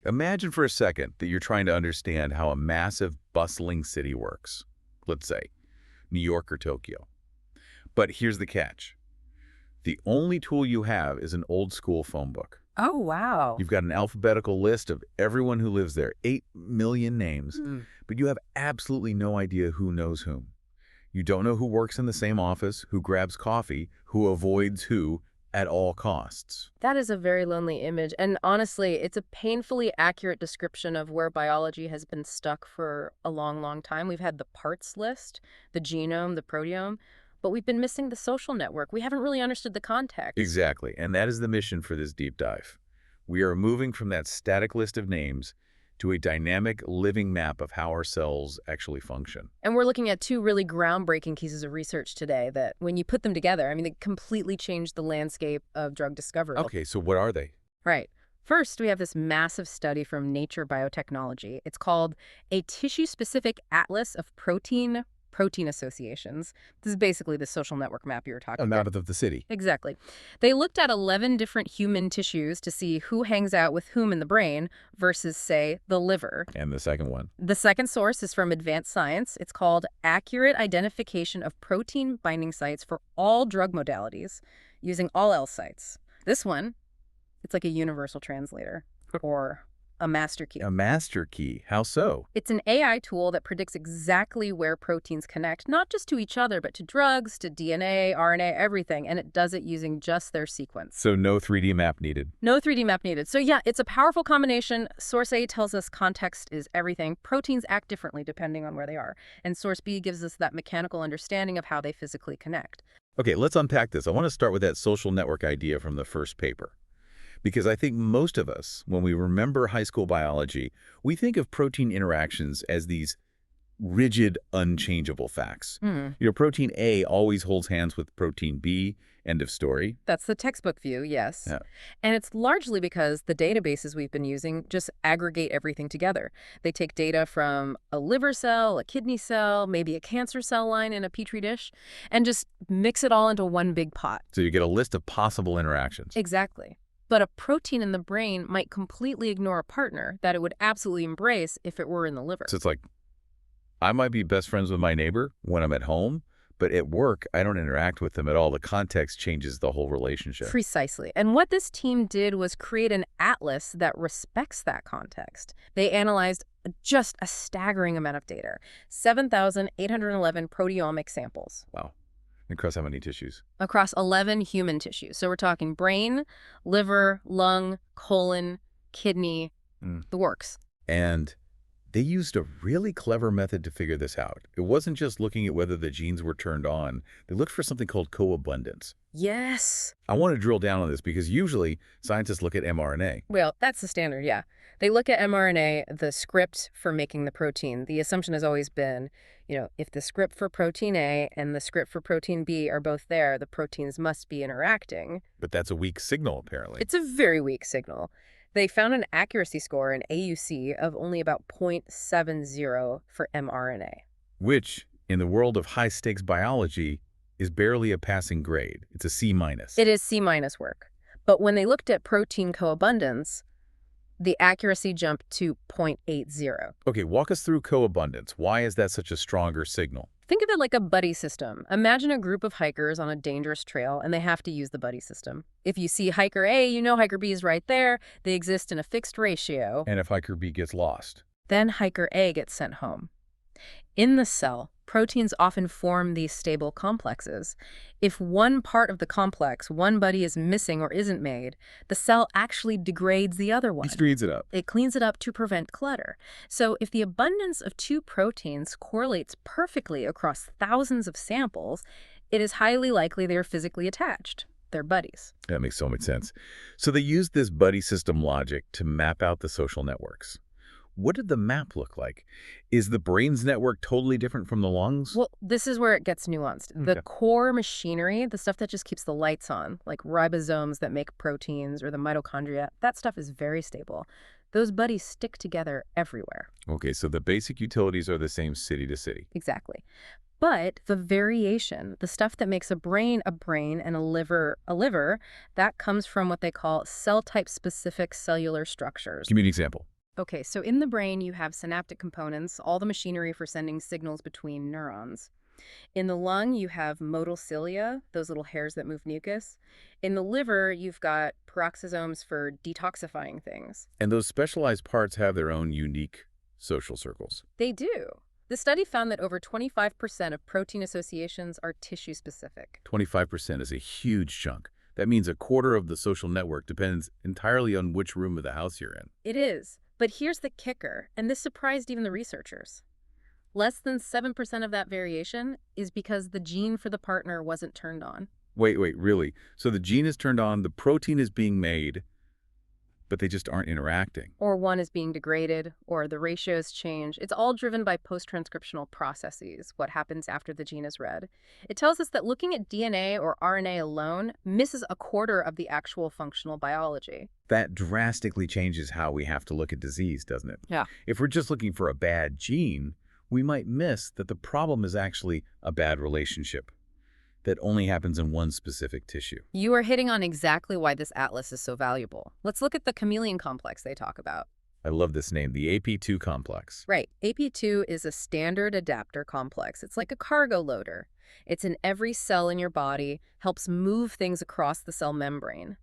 Imagine for a second that you're trying to understand how a massive, bustling city works. Let's say New York or Tokyo. But here's the catch. The only tool you have is an old-school phone book. Oh, wow. You've got an alphabetical list of everyone who lives there, 8 million names, but you have absolutely no idea who knows whom. You don't know who works in the same office, who grabs coffee, who avoids who at all costs. That is a very lonely image. And honestly, it's a painfully accurate description of where biology has been stuck for a long, long time. We've had the parts list, the genome, the proteome, but we've been missing the social network. We haven't really understood the context. Exactly, and that is the mission for this deep dive. We are moving from that static list of names to a dynamic, living map of how our cells actually function. And we're looking at two really groundbreaking pieces of research today that, when you put them together, I mean, they completely changed the landscape of drug discovery. Okay, so what are they? Right. First, we have this massive study from Nature Biotechnology. It's called a tissue-specific atlas of protein associations. This is basically the social network map you were talking about. Out of the city. Exactly. They looked at 11 different human tissues to see who hangs out with whom in the brain versus, say, the liver. And the second one? The second source is from Advanced Science. It's called Accurate Identification of Protein Binding Sites for All Drug Modalities using ALLSites. This one, it's like a universal translator or a master key. A master key? How so? It's an AI tool that predicts exactly where proteins connect, not just to each other, but to drugs, to DNA, RNA, everything, and it does it using just their sequence. So no 3D map needed? No 3D map needed. So yeah, it's a powerful combination. Source A tells us context is everything. Proteins act differently depending on where they are. And source B gives us that mechanical understanding of how they physically connect. Okay, let's unpack this. I want to start with that social network idea from the first paper. Because I think most of us, when we remember high school biology, we think of protein interactions as these rigid, unchangeable facts. Protein A always holds hands with protein B, end of story. That's the textbook view, yes. Yeah. And it's largely because the databases we've been using just aggregate everything together. They take data from a liver cell, a kidney cell, maybe a cancer cell line in a petri dish, and just mix it all into one big pot. So you get a list of possible interactions. Exactly. But a protein in the brain might completely ignore a partner that it would absolutely embrace if it were in the liver. So it's like, I might be best friends with my neighbor when I'm at home, but at work, I don't interact with them at all. The context changes the whole relationship. Precisely. And what this team did was create an atlas that respects that context. They analyzed just a staggering amount of data, 7,811 proteomic samples. Wow. Across how many tissues? Across 11 human tissues. So we're talking brain, liver, lung, colon, kidney, the works. And they used a really clever method to figure this out. It wasn't just looking at whether the genes were turned on. They looked for something called co-abundance. Yes. I want to drill down on this because usually scientists look at mRNA. Well, that's the standard, yeah. They look at mRNA, the script for making the protein. The assumption has always been, if the script for protein A and the script for protein B are both there, the proteins must be interacting. But that's a weak signal, apparently. It's a very weak signal. They found an accuracy score in AUC of only about 0.70 for mRNA. Which, in the world of high-stakes biology, is barely a passing grade. It's a C-. It is C- work. But when they looked at protein co-abundance, the accuracy jumped to 0.80. Okay, walk us through co-abundance. Why is that such a stronger signal? Think of it like a buddy system. Imagine a group of hikers on a dangerous trail, and they have to use the buddy system. If you see hiker A, you know hiker B is right there. They exist in a fixed ratio. And if hiker B gets lost? Then hiker A gets sent home. In the cell, proteins often form these stable complexes. If one part of the complex, one buddy, is missing or isn't made, the cell actually degrades the other one. It speeds it up. It cleans it up to prevent clutter. So if the abundance of two proteins correlates perfectly across thousands of samples, it is highly likely they are physically attached. They're buddies. That makes so much sense. So they used this buddy system logic to map out the social networks. What did the map look like? Is the brain's network totally different from the lungs? Well, this is where it gets nuanced. The core machinery, the stuff that just keeps the lights on, like ribosomes that make proteins or the mitochondria, that stuff is very stable. Those buddies stick together everywhere. Okay, so the basic utilities are the same city to city. Exactly. But the variation, the stuff that makes a brain and a liver, that comes from what they call cell-type specific cellular structures. Give me an example. Okay, so in the brain, you have synaptic components, all the machinery for sending signals between neurons. In the lung, you have modal cilia, those little hairs that move mucus. In the liver, you've got peroxisomes for detoxifying things. And those specialized parts have their own unique social circles. They do. The study found that over 25% of protein associations are tissue-specific. 25% is a huge chunk. That means a quarter of the social network depends entirely on which room of the house you're in. It is. But here's the kicker, and this surprised even the researchers. Less than 7% of that variation is because the gene for the partner wasn't turned on. Wait, really? So the gene is turned on, the protein is being made, but they just aren't interacting. Or one is being degraded, or the ratios change. It's all driven by post-transcriptional processes, what happens after the gene is read. It tells us that looking at DNA or RNA alone misses a quarter of the actual functional biology. That drastically changes how we have to look at disease, doesn't it? Yeah. If we're just looking for a bad gene, we might miss that the problem is actually a bad relationship that only happens in one specific tissue. You are hitting on exactly why this atlas is so valuable. Let's look at the chameleon complex they talk about. I love this name, the AP2 complex. Right. AP2 is a standard adapter complex. It's like a cargo loader. It's in every cell in your body, helps move things across the cell membrane.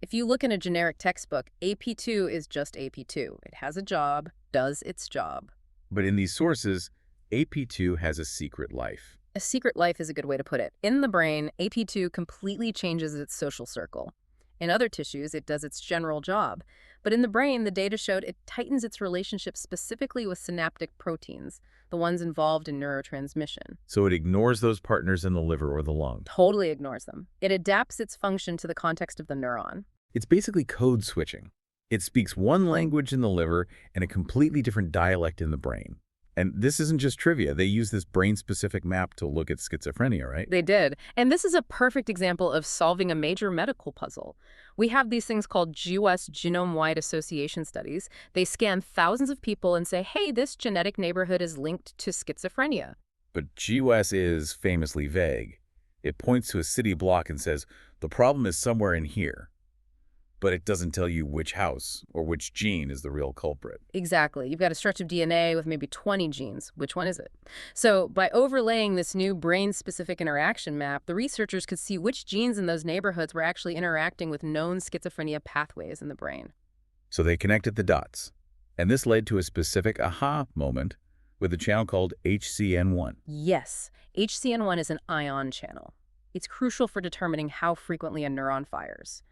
If you look in a generic textbook, AP2 is just AP2. It has a job, does its job. But in these sources, AP2 has a secret life. A secret life is a good way to put it. In the brain, AP2 completely changes its social circle. In other tissues, it does its general job. But in the brain, the data showed it tightens its relationship specifically with synaptic proteins, the ones involved in neurotransmission. So it ignores those partners in the liver or the lung. Totally ignores them. It adapts its function to the context of the neuron. It's basically code switching. It speaks one language in the liver and a completely different dialect in the brain. And this isn't just trivia. They use this brain-specific map to look at schizophrenia, right? They did. And this is a perfect example of solving a major medical puzzle. We have these things called GWAS genome-wide association studies. They scan thousands of people and say, hey, this genetic neighborhood is linked to schizophrenia. But GWAS is famously vague. It points to a city block and says, the problem is somewhere in here. But it doesn't tell you which house or which gene is the real culprit. Exactly. You've got a stretch of DNA with maybe 20 genes. Which one is it? So by overlaying this new brain-specific interaction map, the researchers could see which genes in those neighborhoods were actually interacting with known schizophrenia pathways in the brain. So they connected the dots. And this led to a specific aha moment with a channel called HCN1. Yes, HCN1 is an ion channel. It's crucial for determining how frequently a neuron fires.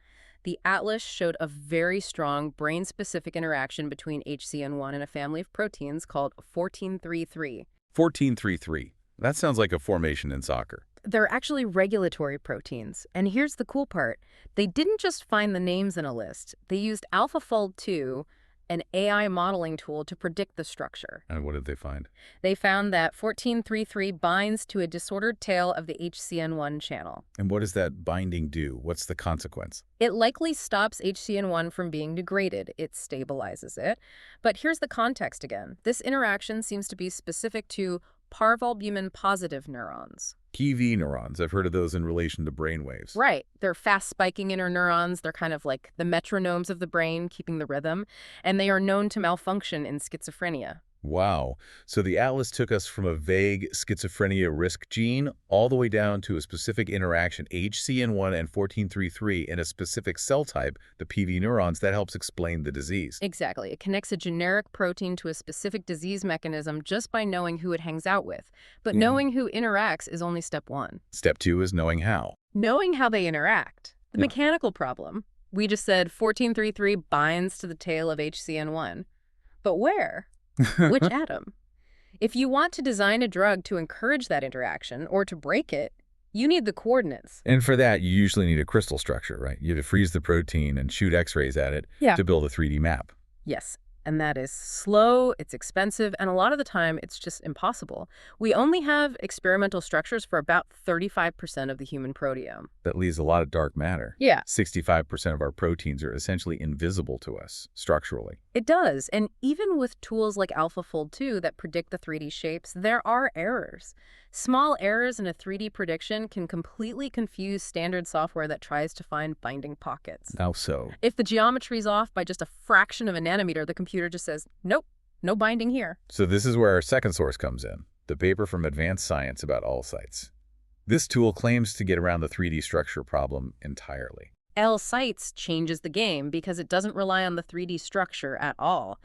The atlas showed a very strong brain-specific interaction between HCN1 and a family of proteins called 1433. 1433. That sounds like a formation in soccer. They're actually regulatory proteins. And here's the cool part. They didn't just find the names in a list. They used AlphaFold 2, an AI modeling tool, to predict the structure. And what did they find? They found that 1433 binds to a disordered tail of the HCN1 channel. And what does that binding do? What's the consequence? It likely stops HCN1 from being degraded. It stabilizes it. But here's the context again. This interaction seems to be specific to parvalbumin-positive neurons. PV neurons. I've heard of those in relation to brain waves. Right. They're fast-spiking interneurons. They're kind of like the metronomes of the brain, keeping the rhythm. And they are known to malfunction in schizophrenia. Wow. So the atlas took us from a vague schizophrenia risk gene all the way down to a specific interaction, HCN1 and 1433, in a specific cell type, the PV neurons, that helps explain the disease. Exactly. It connects a generic protein to a specific disease mechanism just by knowing who it hangs out with. But knowing who interacts is only step one. Step two is knowing how. Knowing how they interact. The mechanical problem. We just said 1433 binds to the tail of HCN1. But where? Which atom? If you want to design a drug to encourage that interaction or to break it, you need the coordinates. And for that, you usually need a crystal structure, right? You have to freeze the protein and shoot X-rays at it to build a 3D map. Yes. And that is slow, it's expensive, and a lot of the time it's just impossible. We only have experimental structures for about 35% of the human proteome. That leaves a lot of dark matter. Yeah. 65% of our proteins are essentially invisible to us structurally. It does. And even with tools like AlphaFold 2 that predict the 3D shapes, there are errors. Small errors in a 3D prediction can completely confuse standard software that tries to find binding pockets. How so? If the geometry's off by just a fraction of a nanometer, the computer computer just says, nope, no binding here. So this is where our second source comes in, the paper from Advanced Science about ALLSites. This tool claims to get around the 3D structure problem entirely. ALLSites changes the game because it doesn't rely on the 3D structure at all.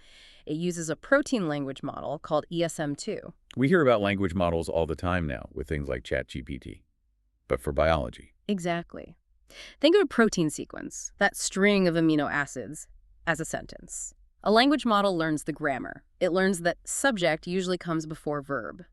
It uses a protein language model called ESM2. We hear about language models all the time now with things like ChatGPT, but for biology. Exactly. Think of a protein sequence, that string of amino acids, as a sentence. A language model learns the grammar. It learns that subject usually comes before verb.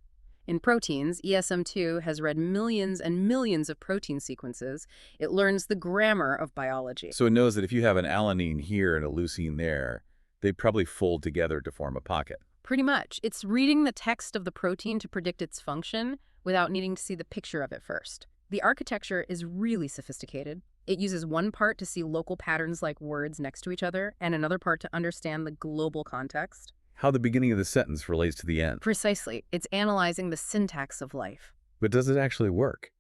In proteins, ESM2 has read millions and millions of protein sequences. It learns the grammar of biology. So it knows that if you have an alanine here and a leucine there, they probably fold together to form a pocket. Pretty much. It's reading the text of the protein to predict its function without needing to see the picture of it first. The architecture is really sophisticated. It uses one part to see local patterns like words next to each other, and another part to understand the global context. How the beginning of the sentence relates to the end. Precisely. It's analyzing the syntax of life. But does it actually work?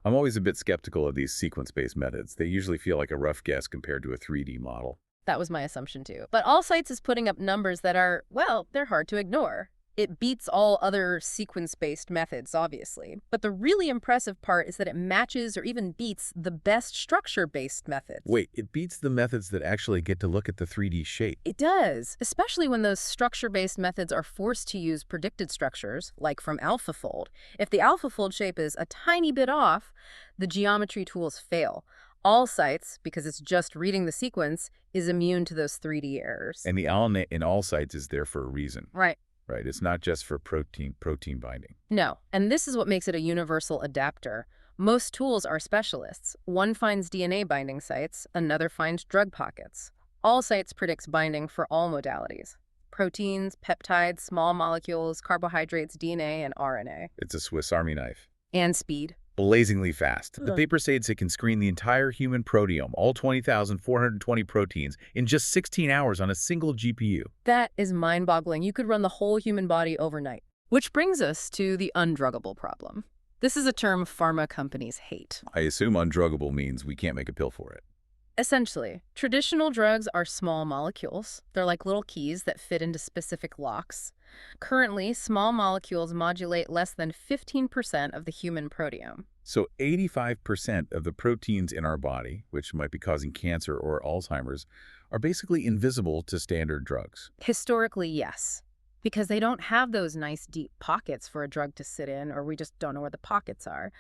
I'm always a bit skeptical of these sequence-based methods. They usually feel like a rough guess compared to a 3D model. That was my assumption too. But ALLSites is putting up numbers that are, well, they're hard to ignore. It beats all other sequence-based methods, obviously. But the really impressive part is that it matches or even beats the best structure-based methods. Wait, it beats the methods that actually get to look at the 3D shape. It does, especially when those structure-based methods are forced to use predicted structures, like from AlphaFold. If the AlphaFold shape is a tiny bit off, the geometry tools fail. ALLSites, because it's just reading the sequence, is immune to those 3D errors. And the alanine in ALLSites is there for a reason. Right. Right, it's not just for protein binding. No, and this is what makes it a universal adapter. Most tools are specialists. One finds DNA binding sites, another finds drug pockets. ALLSites predicts binding for all modalities: proteins, peptides, small molecules, carbohydrates, DNA, and RNA. It's a Swiss Army knife. And speed. Blazingly fast. The paper says it can screen the entire human proteome, all 20,420 proteins, in just 16 hours on a single GPU. That is mind-boggling. You could run the whole human body overnight. Which brings us to the undruggable problem. This is a term pharma companies hate. I assume undruggable means we can't make a pill for it. Essentially, traditional drugs are small molecules. They're like little keys that fit into specific locks. Currently, small molecules modulate less than 15% of the human proteome. So 85% of the proteins in our body, which might be causing cancer or Alzheimer's, are basically invisible to standard drugs. Historically, yes. Because they don't have those nice deep pockets for a drug to sit in, or we just don't know where the pockets are.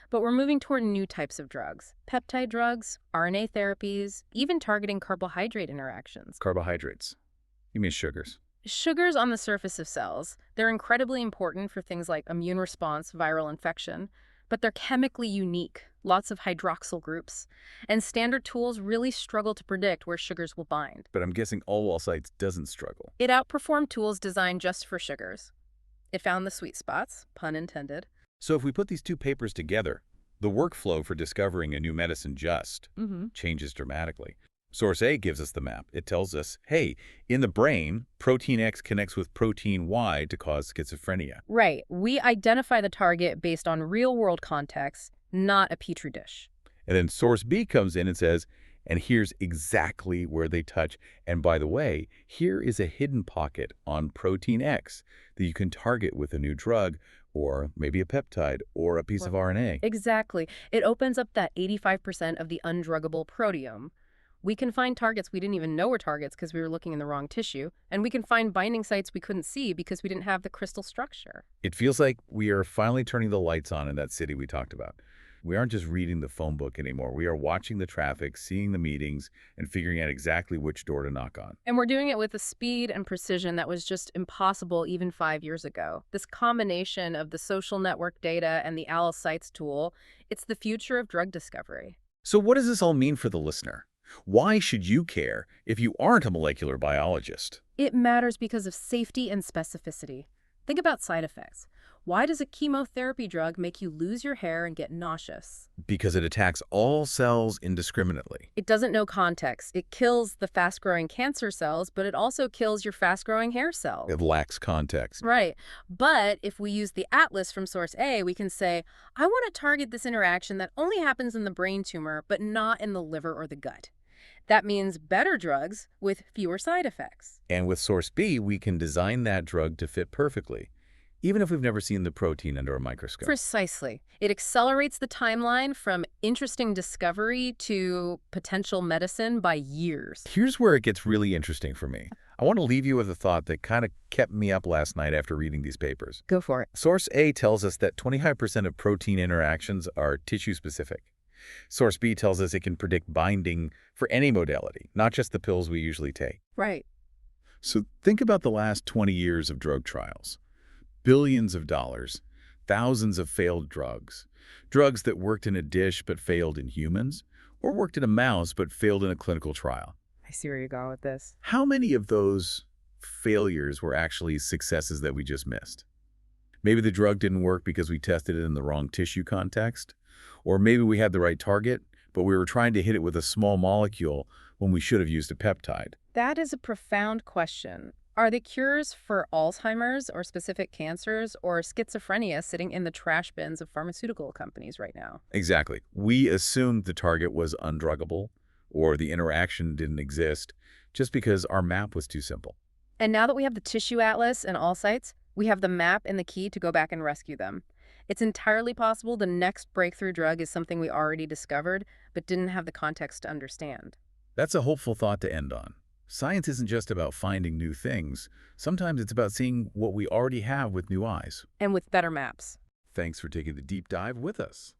But we're moving toward new types of drugs. Peptide drugs, RNA therapies, even targeting carbohydrate interactions. Carbohydrates. You mean sugars? Sugars on the surface of cells. They're incredibly important for things like immune response, viral infection, but they're chemically unique, lots of hydroxyl groups, and standard tools really struggle to predict where sugars will bind. But I'm guessing ALLSites doesn't struggle. It outperformed tools designed just for sugars. It found the sweet spots, pun intended. So if we put these two papers together, the workflow for discovering a new medicine changes dramatically. Source A gives us the map. It tells us, hey, in the brain, protein X connects with protein Y to cause schizophrenia. Right. We identify the target based on real-world context, not a petri dish. And then source B comes in and says, and here's exactly where they touch. And by the way, here is a hidden pocket on protein X that you can target with a new drug or maybe a peptide or a piece of RNA. Exactly. It opens up that 85% of the undruggable proteome. We can find targets we didn't even know were targets because we were looking in the wrong tissue, and we can find binding sites we couldn't see because we didn't have the crystal structure. It feels like we are finally turning the lights on in that city we talked about. We aren't just reading the phone book anymore. We are watching the traffic, seeing the meetings, and figuring out exactly which door to knock on. And we're doing it with a speed and precision that was just impossible even 5 years ago. This combination of the social network data and the ALLSites tool, it's the future of drug discovery. So what does this all mean for the listener? Why should you care if you aren't a molecular biologist? It matters because of safety and specificity. Think about side effects. Why does a chemotherapy drug make you lose your hair and get nauseous? Because it attacks all cells indiscriminately. It doesn't know context. It kills the fast-growing cancer cells, but it also kills your fast-growing hair cells. It lacks context. Right. But if we use the atlas from source A, we can say, I want to target this interaction that only happens in the brain tumor, but not in the liver or the gut. That means better drugs with fewer side effects. And with source B, we can design that drug to fit perfectly, even if we've never seen the protein under a microscope. Precisely. It accelerates the timeline from interesting discovery to potential medicine by years. Here's where it gets really interesting for me. I want to leave you with a thought that kind of kept me up last night after reading these papers. Go for it. Source A tells us that 25% of protein interactions are tissue-specific. Source B tells us it can predict binding for any modality, not just the pills we usually take. Right. So think about the last 20 years of drug trials. Billions of dollars, thousands of failed drugs. Drugs that worked in a dish but failed in humans, or worked in a mouse but failed in a clinical trial. I see where you're going with this. How many of those failures were actually successes that we just missed? Maybe the drug didn't work because we tested it in the wrong tissue context. Or maybe we had the right target, but we were trying to hit it with a small molecule when we should have used a peptide. That is a profound question. Are the cures for Alzheimer's or specific cancers or schizophrenia sitting in the trash bins of pharmaceutical companies right now? Exactly. We assumed the target was undruggable or the interaction didn't exist just because our map was too simple. And now that we have the tissue atlas and ALLSites, we have the map and the key to go back and rescue them. It's entirely possible the next breakthrough drug is something we already discovered, but didn't have the context to understand. That's a hopeful thought to end on. Science isn't just about finding new things. Sometimes it's about seeing what we already have with new eyes. And with better maps. Thanks for taking the deep dive with us.